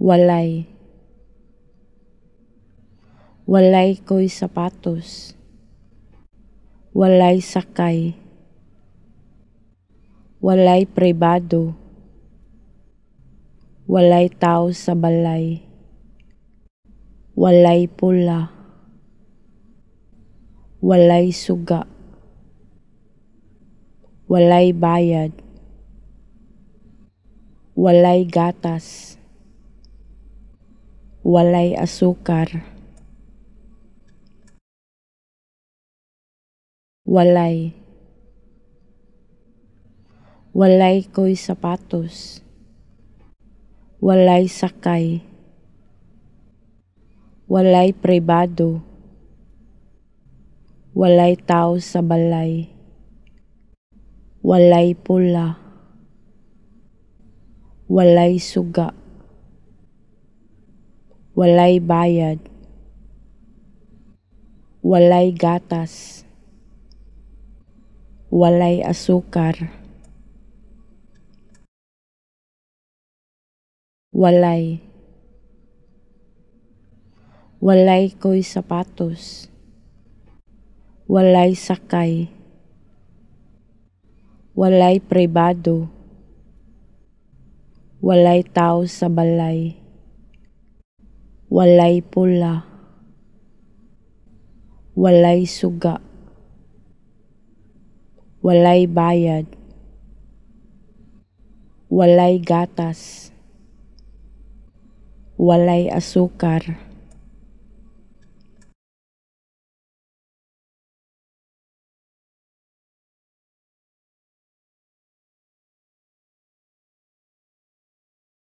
Walay. Walay ko'y sapatos. Walay sakay. Walay pribado. Walay tao sa balay. Walay pula. Walay suga. Walay bayad. Walay gatas. Walay asukar. Walay. Walay ko'y sapatos. Walay sakay. Walay pribado. Walay tao sa balay. Walay pula. Walay suga. Walay bayad. Walay gatas. Walay asukar. Walay. Walay ko'y sapatos. Walay sakay. Walay pribado. Walay tao sa balay. Walay pula. Walay suga. Walay bayad. Walay gatas. Walay asukar.